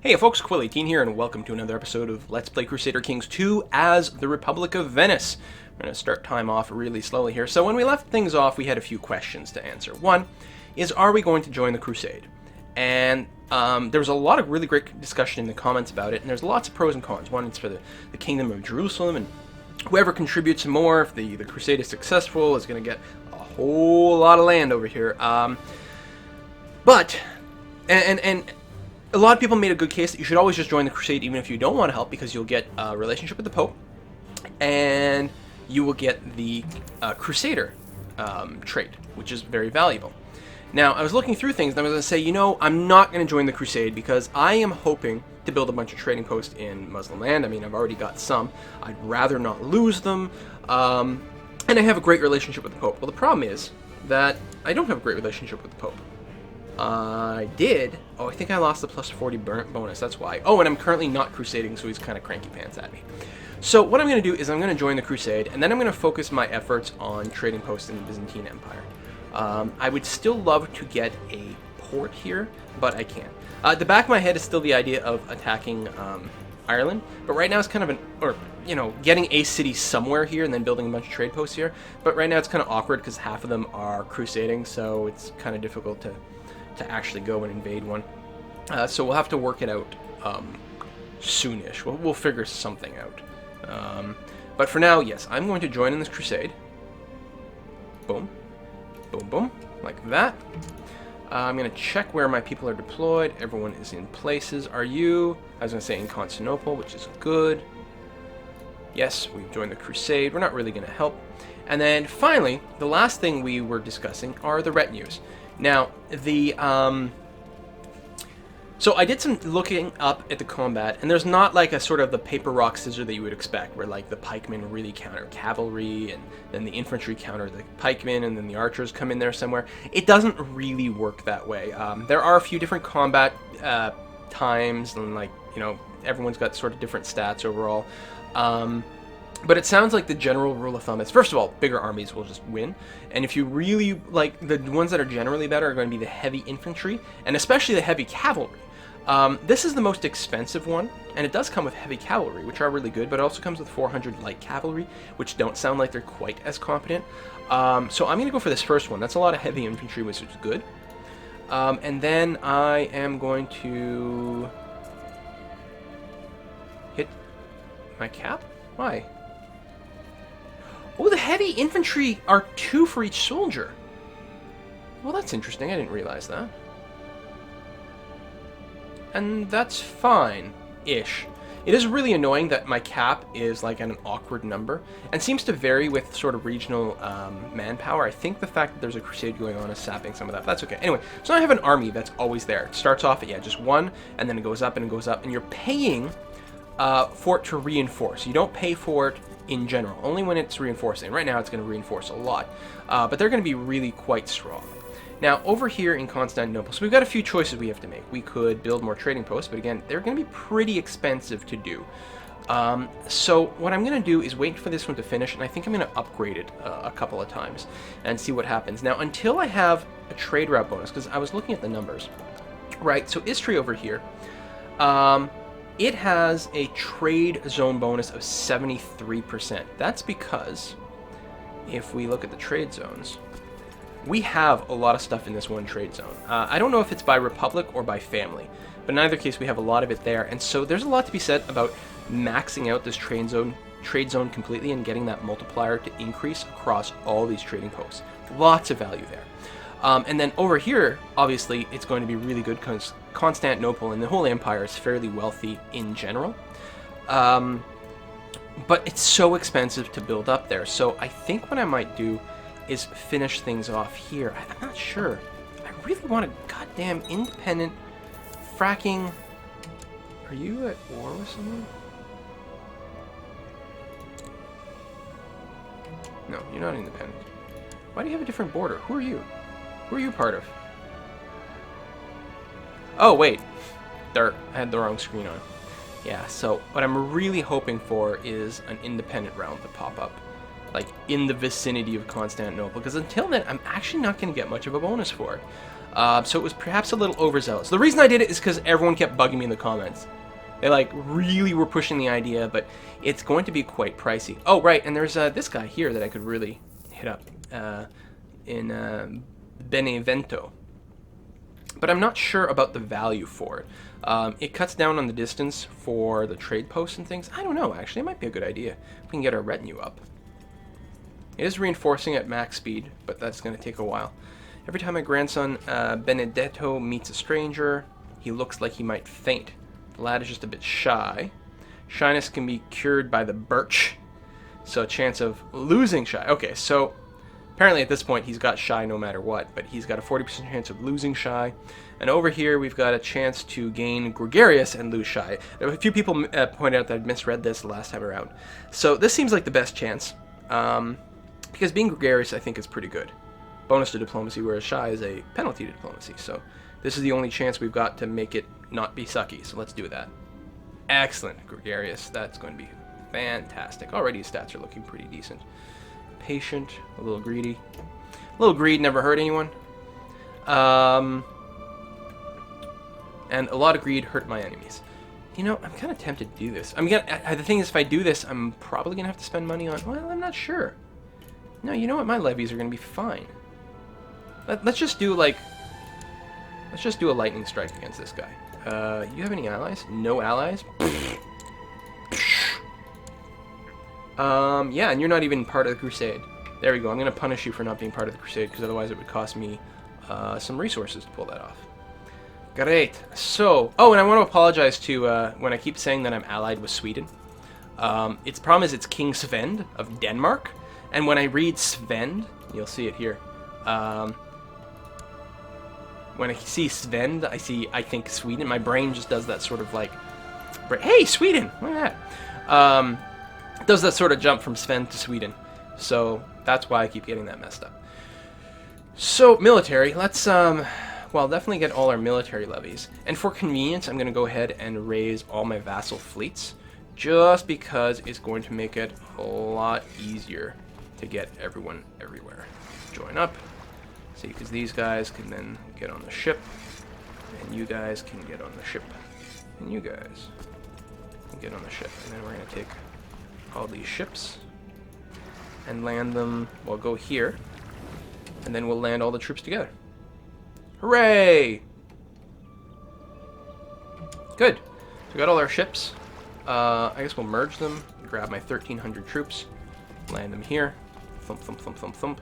Hey folks, Quill18 here, and welcome to another episode of Let's Play Crusader Kings 2 as the Republic of Venice. We're going to start time off really slowly here. So when we left things off, we had a few questions to answer. One is, are we going to join the Crusade? And there was a lot of really great discussion in the comments about it, and there's lots of pros and cons. One, it's for the Kingdom of Jerusalem, and whoever contributes more, if the Crusade is successful, is going to get a whole lot of land over here. But a lot of people made a good case that you should always just join the Crusade even if you don't want to help, because you'll get a relationship with the Pope, and you will get the Crusader trait, which is very valuable. Now, I was looking through things, and I was going to say, you know, I'm not going to join the Crusade because I am hoping to build a bunch of trading posts in Muslim land. I mean, I've already got some. I'd rather not lose them, and I have a great relationship with the Pope. Well, the problem is that I don't have a great relationship with the Pope. I did. Oh, I think I lost the plus 40 bonus. That's why. Oh, and I'm currently not crusading, so he's kind of cranky pants at me. So what I'm going to do is I'm going to join the Crusade, and then I'm going to focus my efforts on trading posts in the Byzantine Empire. I would still love to get a port here, but I can't. The back of my head is still the idea of attacking Ireland, but right now it's kind of getting a city somewhere here and then building a bunch of trade posts here. But right now it's kind of awkward because half of them are crusading, so it's kind of difficult to actually go and invade one. So we'll have to work it out soonish. We'll figure something out. But for now, yes, I'm going to join in this crusade. Boom. Boom, boom. Like that. I'm going to check where my people are deployed. Everyone is in places. Are you? I was going to say in Constantinople, which is good. Yes, we've joined the crusade. We're not really going to help. And then finally, the last thing we were discussing are the retinues. Now, so I did some looking up at the combat, and there's not like a sort of the paper, rock, scissors that you would expect, where like the pikemen really counter cavalry, and then the infantry counter the pikemen, and then the archers come in there somewhere. It doesn't really work that way. There are a few different combat times, and everyone's got sort of different stats overall. But it sounds like the general rule of thumb is, first of all, bigger armies will just win. And if you really, the ones that are generally better are going to be the heavy infantry, and especially the heavy cavalry. This is the most expensive one, and it does come with heavy cavalry, which are really good, but it also comes with 400 light cavalry, which don't sound like they're quite as competent. So I'm going to go for this first one. That's a lot of heavy infantry, which is good. And then I am going to hit my cap. Why? Oh, the heavy infantry are 2 for each soldier. Well, that's interesting. I didn't realize that. And that's fine-ish. It is really annoying that my cap is like at an awkward number and seems to vary with sort of regional manpower. I think the fact that there's a crusade going on is sapping some of that. But that's okay. Anyway, so I have an army that's always there. It starts off at, just 1, and then it goes up and it goes up, and you're paying for it to reinforce. You don't pay for it in general, only when it's reinforcing. Right now it's going to reinforce a lot, but they're going to be really quite strong. Now over here in Constantinople, so we've got a few choices we have to make. We could build more trading posts, but again, they're going to be pretty expensive to do. So what I'm going to do is wait for this one to finish, and I think I'm going to upgrade it a couple of times and see what happens. Now, until I have a trade route bonus, because I was looking at the numbers, right? So Istria over here, it has a trade zone bonus of 73%. That's because if we look at the trade zones, we have a lot of stuff in this one trade zone. I don't know if it's by republic or by family, but in either case, we have a lot of it there. And so there's a lot to be said about maxing out this trade zone completely and getting that multiplier to increase across all these trading posts. Lots of value there. And then over here, obviously, it's going to be really good because Constantinople and the whole empire is fairly wealthy in general. But it's so expensive to build up there. So I think what I might do is finish things off here. I'm not sure. I really want a goddamn independent fracking... Are you at war with someone? No, you're not independent. Why do you have a different border? Who are you? Who are you part of? Oh, wait. I had the wrong screen on. Yeah, so what I'm really hoping for is an independent realm to pop up. Like, in the vicinity of Constantinople. Because until then, I'm actually not going to get much of a bonus for it. So it was perhaps a little overzealous. The reason I did it is because everyone kept bugging me in the comments. They like really were pushing the idea, but it's going to be quite pricey. Oh, right, and there's this guy here that I could really hit up in Benevento. But I'm not sure about the value for it. It cuts down on the distance for the trade posts and things. I don't know, actually. It might be a good idea. We can get our retinue up. It is reinforcing at max speed, but that's going to take a while. Every time my grandson Benedetto meets a stranger, he looks like he might faint. The lad is just a bit shy. Shyness can be cured by the birch. So a chance of losing shy. Okay, so apparently at this point he's got shy no matter what, but he's got a 40% chance of losing shy. And over here we've got a chance to gain gregarious and lose shy. A few people pointed out that I'd misread this the last time around. So this seems like the best chance, because being gregarious I think is pretty good. Bonus to diplomacy, whereas shy is a penalty to diplomacy. So this is the only chance we've got to make it not be sucky, so let's do that. Excellent, gregarious. That's going to be fantastic. Already his stats are looking pretty decent. Patient, a little greedy. A little greed never hurt anyone. And a lot of greed hurt my enemies. You know, I'm kind of tempted to do this. The thing is, if I do this, I'm probably going to have to spend money on... Well, I'm not sure. No, you know what? My levies are going to be fine. Let's just do, like... Let's just do a lightning strike against this guy. You have any allies? No allies? Yeah, and you're not even part of the crusade. There we go. I'm going to punish you for not being part of the crusade, because otherwise it would cost me some resources to pull that off. Great. So, oh, and I want to apologize to when I keep saying that I'm allied with Sweden. Its problem is it's King Svend of Denmark, and when I read Svend, you'll see it here. When I see Svend, I think Sweden. My brain just does that sort of like, hey, Sweden, look at that. Does that sort of jump from Sven to Sweden. So that's why I keep getting that messed up. So military, let's well, definitely get all our military levies. And for convenience, I'm going to go ahead and raise all my vassal fleets, just because it's going to make it a lot easier to get everyone everywhere. Join up. See, because these guys can then get on the ship, and you guys can get on the ship, and you guys can get on the ship. And then we're going to take all these ships and land them, well, go here, and then we'll land all the troops together. Hooray! Good. So we got all our ships. I guess we'll merge them, grab my 1,300 troops, land them here, thump, thump, thump, thump, thump.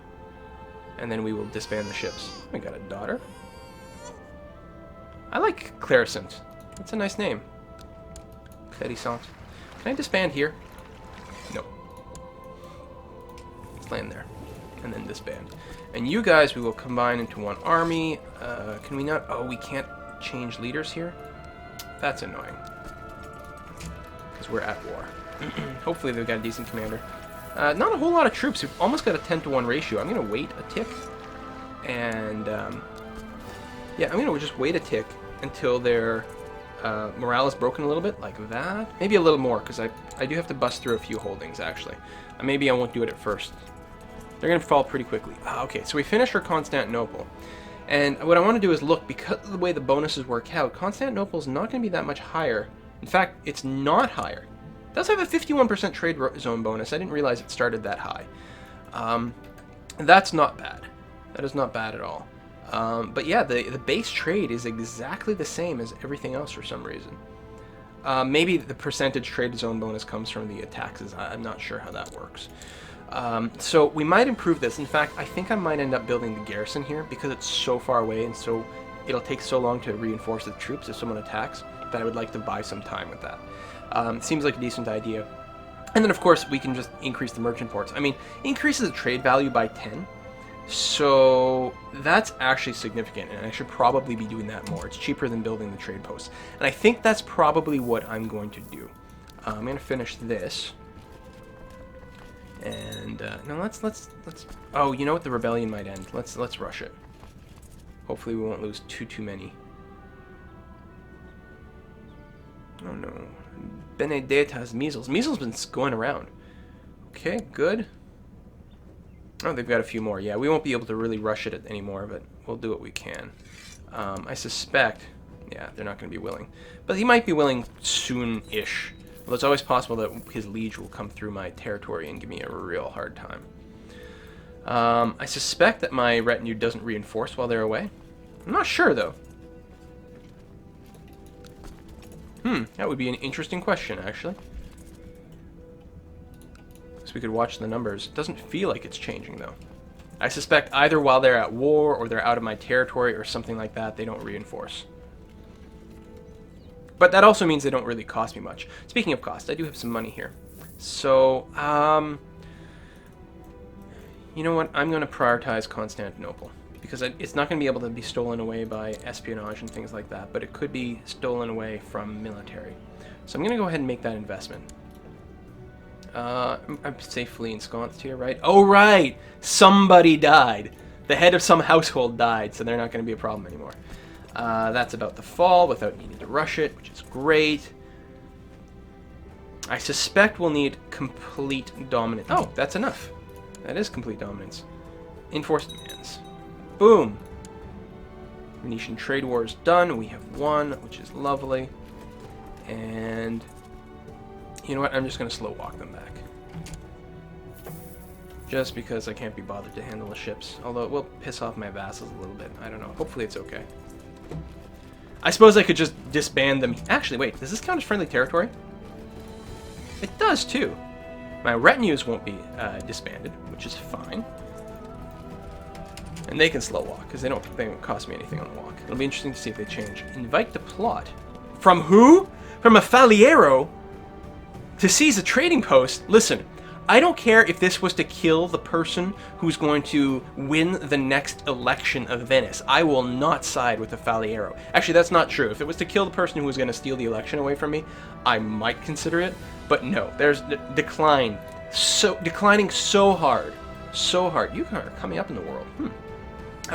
And then we will disband the ships. We got a daughter. I like Clarissant. That's a nice name. Clarissant. Can I disband here? No. Let's land there. And then disband. And you guys, we will combine into one army. Can we not? Oh, we can't change leaders here? That's annoying. Because we're at war. Hopefully they've got a decent commander. Not a whole lot of troops. We've almost got a 10-to-1 ratio. I'm going to wait a tick. And, yeah, I'm going to just wait a tick until their morale is broken a little bit, like that. Maybe a little more, because I do have to bust through a few holdings, actually. Maybe I won't do it at first. They're going to fall pretty quickly. Okay, so we finished our Constantinople. And what I want to do is look, because of the way the bonuses work out, Constantinople is not going to be that much higher. In fact, it's not higher. It does have a 51% trade zone bonus. I didn't realize it started that high. That's not bad. That is not bad at all. But yeah, the base trade is exactly the same as everything else for some reason. Maybe the percentage trade zone bonus comes from the taxes. I'm not sure how that works. So we might improve this. In fact, I think I might end up building the garrison here because it's so far away and so it'll take so long to reinforce the troops if someone attacks that I would like to buy some time with that. Seems like a decent idea. And then, of course, we can just increase the merchant ports. I mean, increases the trade value by 10. So that's actually significant, and I should probably be doing that more. It's cheaper than building the trade posts. And I think that's probably what I'm going to do. I'm going to finish this. And, no, let's... Oh, you know what? The rebellion might end. Let's rush it. Hopefully we won't lose too many. Oh, no. Benedetta has measles. Measles been going around. Okay, good. Oh, they've got a few more. Yeah, we won't be able to really rush it anymore, but we'll do what we can. I suspect, yeah, they're not going to be willing. But he might be willing soon-ish. Although it's always possible that his liege will come through my territory and give me a real hard time. I suspect that my retinue doesn't reinforce while they're away. I'm not sure, though. That would be an interesting question, actually. So we could watch the numbers. It doesn't feel like it's changing, though. I suspect either while they're at war or they're out of my territory or something like that, they don't reinforce. But that also means they don't really cost me much. Speaking of cost, I do have some money here. So, you know what? I'm going to prioritize Constantinople. Because it's not going to be able to be stolen away by espionage and things like that. But it could be stolen away from military. So I'm going to go ahead and make that investment. I'm safely ensconced here, right? Oh, right! Somebody died. The head of some household died, so they're not going to be a problem anymore. That's about to fall without needing to rush it, which is great. I suspect we'll need complete dominance. Oh, that's enough. That is complete dominance. Enforced demands. Boom! Venetian trade war is done. We have won, which is lovely. And you know what? I'm just going to slow walk them back. Just because I can't be bothered to handle the ships. Although it will piss off my vassals a little bit. I don't know. Hopefully it's okay. I suppose I could just disband them. Actually, wait. Does this count as friendly territory? It does, too. My retinues won't be disbanded, which is fine. And they can slow walk, because they don't cost me anything on the walk. It'll be interesting to see if they change. Invite to plot. From who? From a Faliero? To seize a trading post? Listen, I don't care if this was to kill the person who's going to win the next election of Venice. I will not side with the Faliero. Actually, that's not true. If it was to kill the person who was going to steal the election away from me, I might consider it. But no, there's declining so hard. So hard. You are coming up in the world.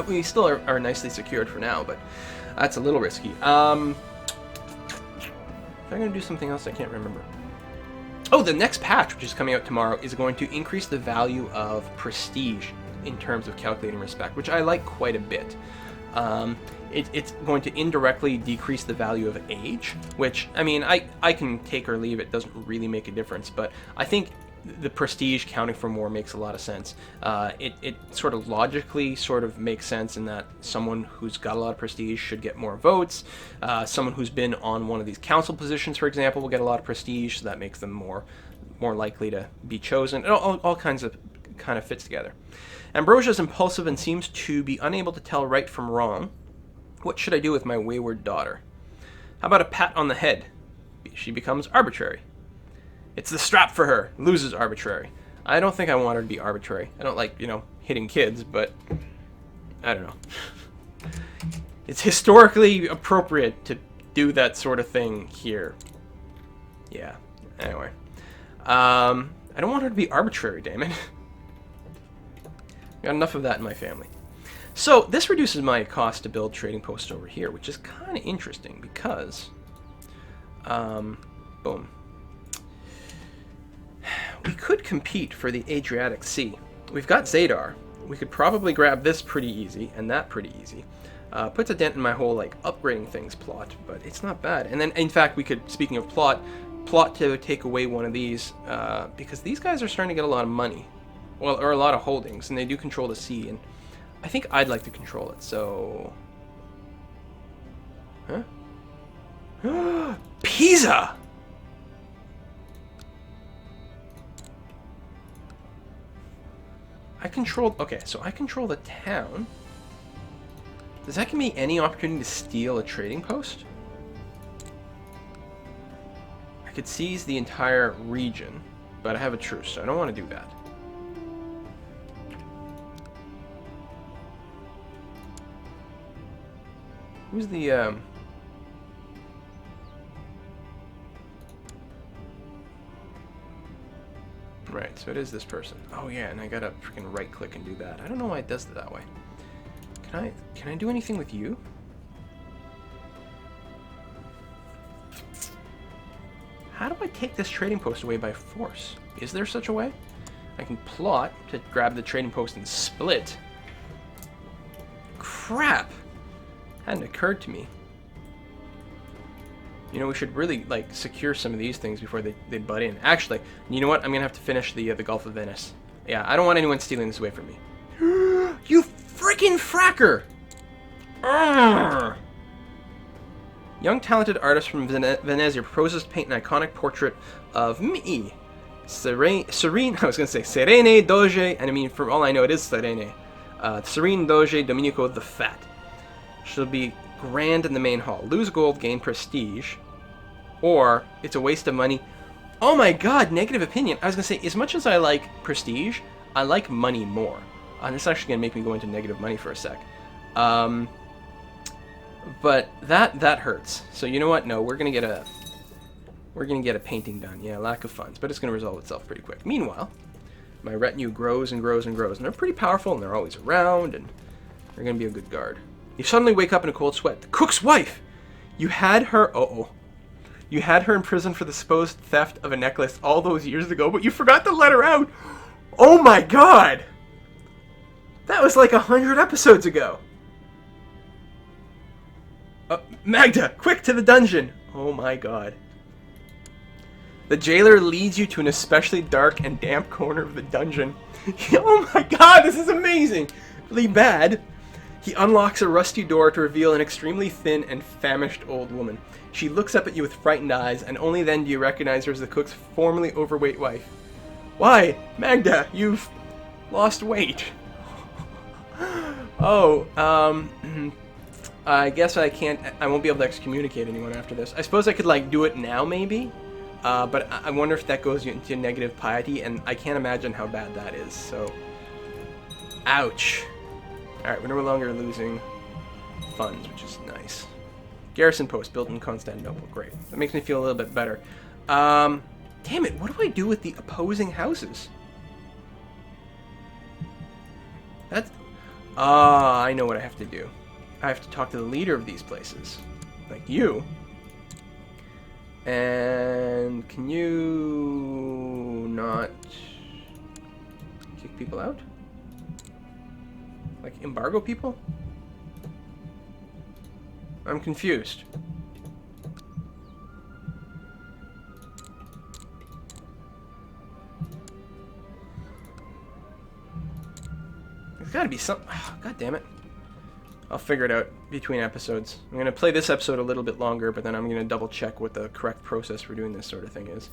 We still are nicely secured for now, but that's a little risky. If I'm going to do something else, I can't remember. Oh, the next patch, which is coming out tomorrow, is going to increase the value of prestige in terms of calculating respect, which I like quite a bit. It's going to indirectly decrease the value of age, which, I mean, I can take or leave. It doesn't really make a difference, but I think the prestige counting for more makes a lot of sense. It sort of logically sort of makes sense in that someone who's got a lot of prestige should get more votes. Someone who's been on one of these council positions, for example, will get a lot of prestige, so that makes them more likely to be chosen. All kinds of kind of fits together. Ambrosia is impulsive and seems to be unable to tell right from wrong. What should I do with my wayward daughter? How about a pat on the head? She becomes arbitrary. It's the strap for her. Loses arbitrary. I don't think I want her to be arbitrary. I don't like, hitting kids, but I don't know. It's historically appropriate to do that sort of thing here. Yeah. Anyway. I don't want her to be arbitrary, damn it. Got enough of that in my family. So, this reduces my cost to build trading posts over here, which is kind of interesting because... boom. We could compete for the Adriatic Sea. We've got Zadar. We could probably grab this pretty easy, and that pretty easy. Puts a dent in my whole, upgrading things plot, but it's not bad. And then, in fact, we could, speaking of plot to take away one of these, because these guys are starting to get a lot of money. Well, or a lot of holdings, and they do control the sea, and I think I'd like to control it, so... Huh? Pisa! Okay, so I control the town. Does that give me any opportunity to steal a trading post? I could seize the entire region, but I have a truce, so I don't want to do that. Who's the, Right, so it is this person. Oh yeah, and I gotta freaking right click and do that. I don't know why it does it that way. Can I do anything with you? How do I take this trading post away by force? Is there such a way? I can plot to grab the trading post and split. crap! Hadn't occurred to me. You know, we should really, like, secure some of these things before they butt in. Actually, you know what? I'm gonna have to finish the Gulf of Venice. Yeah, I don't want anyone stealing this away from me. You freaking fracker! Urgh. Young talented artist from Venezia proposes to paint an iconic portrait of me. Serene, I was going to say Serene Doge, and I mean, for all I know, it is Serene. Serene Doge Domenico the Fat. She'll be grand in the main hall. Lose gold, gain prestige. Or, it's a waste of money. Oh my god, negative opinion. I was going to say, as much as I like prestige, I like money more. This is actually going to make me go into negative money for a sec. But that hurts. So you know what? No, we're gonna get a painting done. Yeah, lack of funds, but it's gonna resolve itself pretty quick. Meanwhile, my retinue grows and grows and grows, and they're pretty powerful, and they're always around, and they're gonna be a good guard. You suddenly wake up in a cold sweat. The cook's wife. You had her. You had her in prison for the supposed theft of a necklace all those years ago, but you forgot to let her out. Oh my god! That was like 100 episodes ago. Magda, quick to the dungeon! Oh my god. The jailer leads you to an especially dark and damp corner of the dungeon. Oh my god, this is amazing! Really bad. He unlocks a rusty door to reveal an extremely thin and famished old woman. She looks up at you with frightened eyes, and only then do you recognize her as the cook's formerly overweight wife. Why, Magda, you've lost weight. I guess I won't be able to excommunicate anyone after this. I suppose I could, like, do it now, maybe? But I wonder if that goes into negative piety, and I can't imagine how bad that is, so... Ouch. Alright, we're no longer losing funds, which is nice. Garrison post built in Constantinople. Great. That makes me feel a little bit better. Damn it, what do I do with the opposing houses? That's... I know what I have to do. I have to talk to the leader of these places. Like you. And can you not kick people out? Like embargo people? I'm confused. There's gotta be some... Oh, God damn it. I'll figure it out between episodes. I'm going to play this episode a little bit longer, but then I'm going to double check what the correct process for doing this sort of thing is.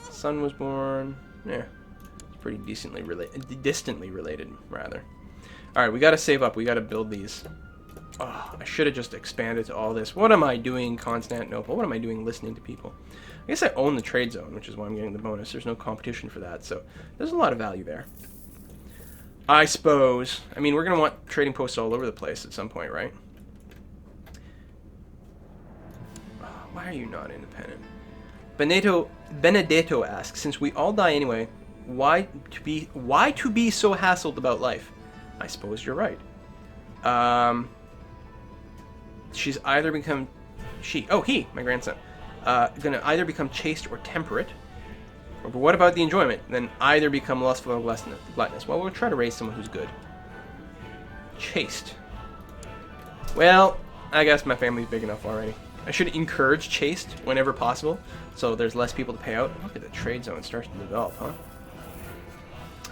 Son was born. Yeah. It's pretty distantly related, rather. Alright, we got to save up. We got to build these. Oh, I should have just expanded to all this. What am I doing, Constantinople? What am I doing listening to people? I guess I own the trade zone, which is why I'm getting the bonus. There's no competition for that, so there's a lot of value there. I suppose. I mean, we're going to want trading posts all over the place at some point, right? Why are you not independent? Benedetto asks, since we all die anyway, why to be so hassled about life? I suppose you're right. She's either become... he, my grandson. Gonna either become chaste or temperate. But what about the enjoyment? Then either become lustful or gluttonous. Well, we'll try to raise someone who's good. Chaste. Well, I guess my family's big enough already. I should encourage chaste whenever possible, so there's less people to pay out. Look at the trade zone starts to develop, huh?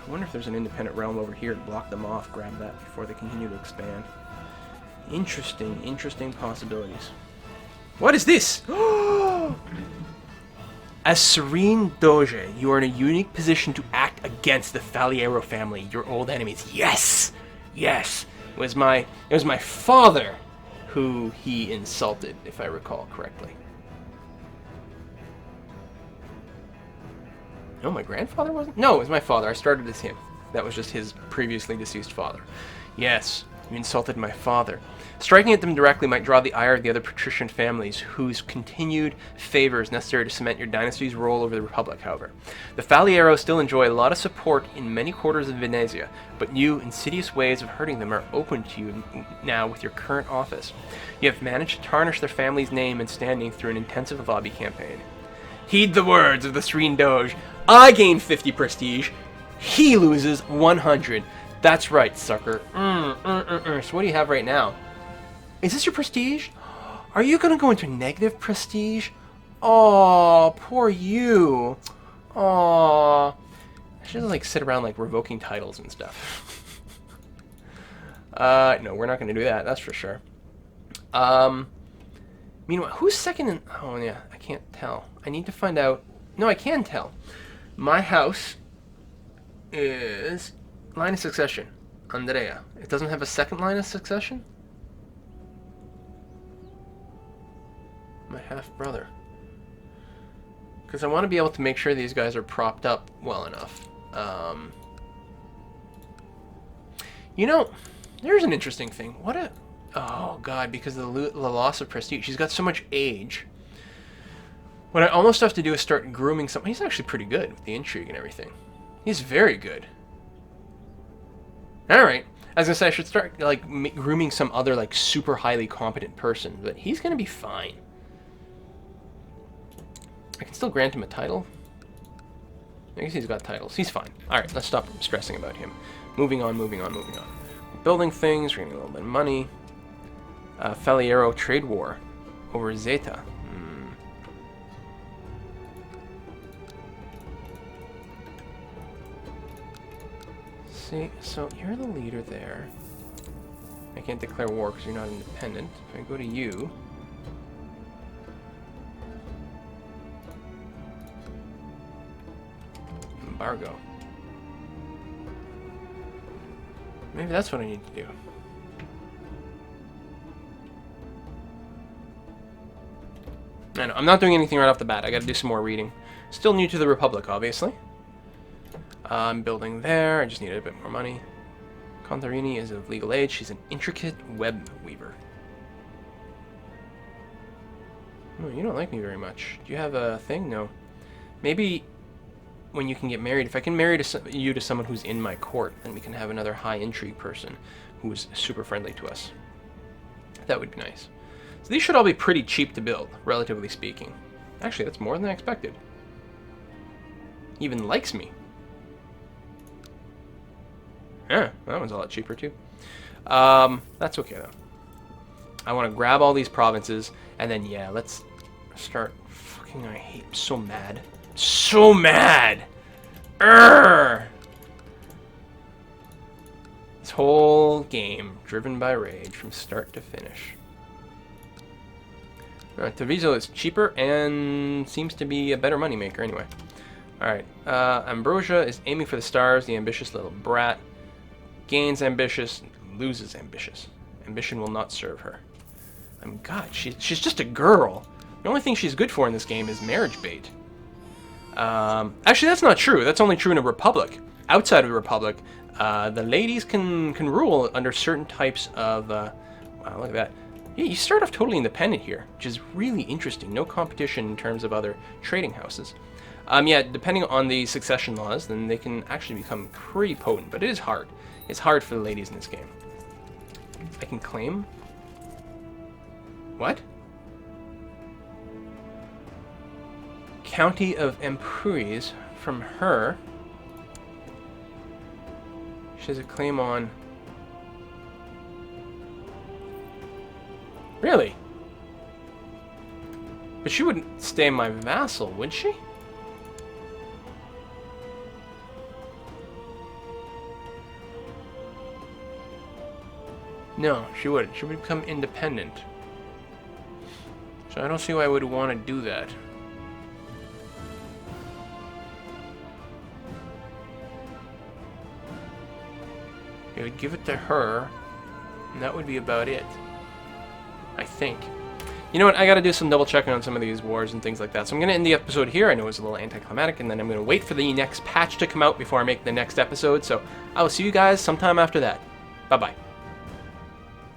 I wonder if there's an independent realm over here to block them off, grab that before they continue to expand. Interesting possibilities. What is this? As Serene Doge, you are in a unique position to act against the Faliero family, your old enemies. Yes! Yes! It was my father who he insulted, if I recall correctly. No, my grandfather wasn't? No, it was my father. I started as him. That was just his previously deceased father. Yes, you insulted my father. Striking at them directly might draw the ire of the other patrician families, whose continued favor is necessary to cement your dynasty's role over the Republic, however. The Faliero still enjoy a lot of support in many quarters of Venezia, but new, insidious ways of hurting them are open to you now with your current office. You have managed to tarnish their family's name and standing through an intensive lobby campaign. Heed the words of the Serene Doge. I gain 50 prestige. He loses 100. That's right, sucker. So what do you have right now? Is this your prestige? Are you gonna go into negative prestige? Oh, poor you. Oh, I should like sit around like revoking titles and stuff. No, we're not gonna do that. That's for sure. Meanwhile, who's second in? Oh yeah, I can't tell. I need to find out. No, I can tell. My house is line of succession. Andrea. It doesn't have a second line of succession? My half-brother. Because I want to be able to make sure these guys are propped up well enough. You know, there's an interesting thing. What a... Oh, God, because of the loss of prestige. She's got so much age. What I almost have to do is start grooming someone. He's actually pretty good with the intrigue and everything. He's very good. Alright. I was going to say, I should start, like, grooming some other, like, super highly competent person. But he's going to be fine. I can still grant him a title. I guess he's got titles. He's fine. Alright, let's stop stressing about him. Moving on. Building things. We're getting a little bit of money. Faliero trade war over Zeta. See, so you're the leader there. I can't declare war because you're not independent. If I go to you... Embargo. Maybe that's what I need to do. I know, I'm not doing anything right off the bat. I gotta do some more reading. Still new to the Republic, obviously. I'm building there. I just needed a bit more money. Contarini is of legal age. She's an intricate web weaver. Oh, you don't like me very much. Do you have a thing? No. Maybe when you can get married, if I can marry you to someone who's in my court, then we can have another high intrigue person who's super friendly to us. That would be nice. So these should all be pretty cheap to build, relatively speaking. Actually, that's more than I expected. He even likes me. Yeah, that one's a lot cheaper too. That's okay though. I want to grab all these provinces, and then yeah, let's start. Fucking, I hate. I'm so mad. So mad. Urgh! This whole game driven by rage from start to finish. Alright, Treviso is cheaper and seems to be a better moneymaker anyway. Alright, Ambrosia is aiming for the stars, the ambitious little brat. Gains ambitious, loses ambitious. Ambition will not serve her. God, she's just a girl. The only thing she's good for in this game is marriage bait. Actually, that's not true. That's only true in a republic. Outside of a republic, the ladies can rule under certain types of... wow, look at that. Yeah, you start off totally independent here, which is really interesting. No competition in terms of other trading houses. Yeah, depending on the succession laws, then they can actually become pretty potent, but it is hard. It's hard for the ladies in this game. I can claim? What? County of Empúries from her. She has a claim on... Really? But she wouldn't stay my vassal, would she? No, she wouldn't. She would become independent. So I don't see why I would want to do that. It would give it to her, and that would be about it. I think. You know what? I gotta do some double checking on some of these wars and things like that. So I'm gonna end the episode here. I know it's a little anticlimactic, and then I'm gonna wait for the next patch to come out before I make the next episode. So I will see you guys sometime after that. Bye-bye.